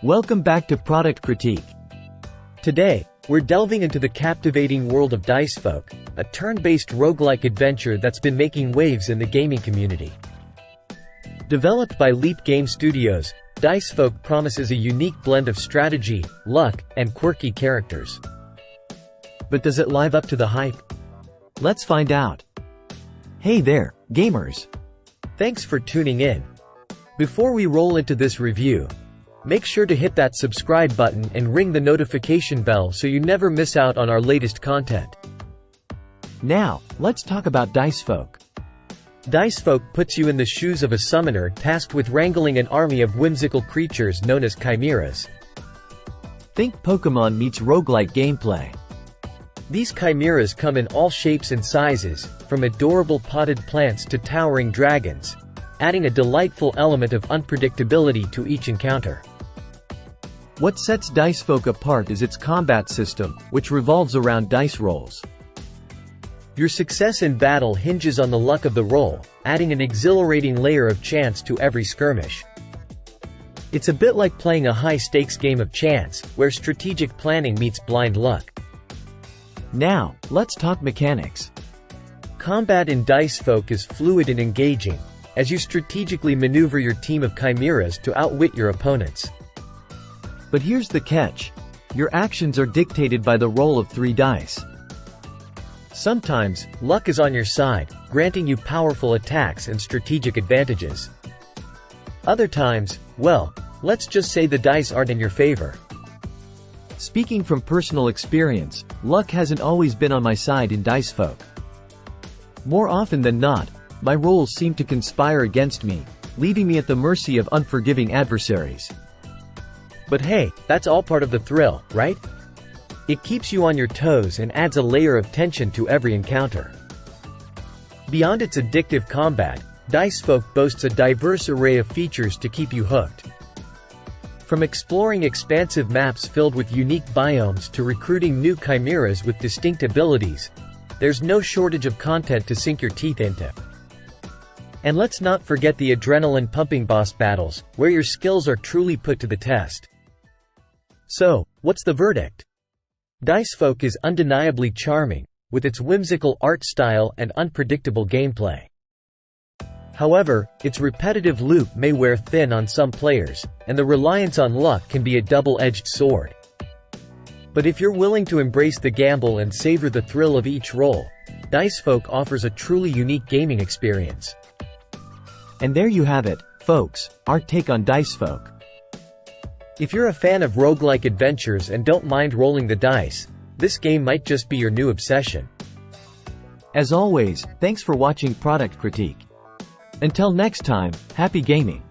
Welcome back to Product Critique. Today, we're delving into the captivating world of Dicefolk, a turn-based roguelike adventure that's been making waves in the gaming community. Developed by Leap Game Studios, Dicefolk promises a unique blend of strategy, luck, and quirky characters. But does it live up to the hype? Let's find out. Hey there, gamers! Thanks for tuning in. Before we roll into this review, make sure to hit that subscribe button and ring the notification bell so you never miss out on our latest content. Now, let's talk about Dicefolk. Dicefolk puts you in the shoes of a summoner tasked with wrangling an army of whimsical creatures known as chimeras. Think Pokemon meets roguelike gameplay. These chimeras come in all shapes and sizes, from adorable potted plants to towering dragons, adding a delightful element of unpredictability to each encounter. What sets Dicefolk apart is its combat system, which revolves around dice rolls. Your success in battle hinges on the luck of the roll, adding an exhilarating layer of chance to every skirmish. It's a bit like playing a high-stakes game of chance, where strategic planning meets blind luck. Now, let's talk mechanics. Combat in Dicefolk is fluid and engaging, as you strategically maneuver your team of chimeras to outwit your opponents. But here's the catch. Your actions are dictated by the roll of 3 dice. Sometimes, luck is on your side, granting you powerful attacks and strategic advantages. Other times, well, let's just say the dice aren't in your favor. Speaking from personal experience, luck hasn't always been on my side in Dicefolk. More often than not, my rolls seem to conspire against me, leaving me at the mercy of unforgiving adversaries. But hey, that's all part of the thrill, right? It keeps you on your toes and adds a layer of tension to every encounter. Beyond its addictive combat, Dicefolk boasts a diverse array of features to keep you hooked. From exploring expansive maps filled with unique biomes to recruiting new chimeras with distinct abilities, there's no shortage of content to sink your teeth into. And let's not forget the adrenaline-pumping boss battles, where your skills are truly put to the test. So, what's the verdict? Dicefolk is undeniably charming, with its whimsical art style and unpredictable gameplay. However, its repetitive loop may wear thin on some players, and the reliance on luck can be a double-edged sword. But if you're willing to embrace the gamble and savor the thrill of each roll, Dicefolk offers a truly unique gaming experience. And there you have it, folks, our take on Dicefolk. If you're a fan of roguelike adventures and don't mind rolling the dice, this game might just be your new obsession. As always, thanks for watching Product Critique. Until next time, happy gaming!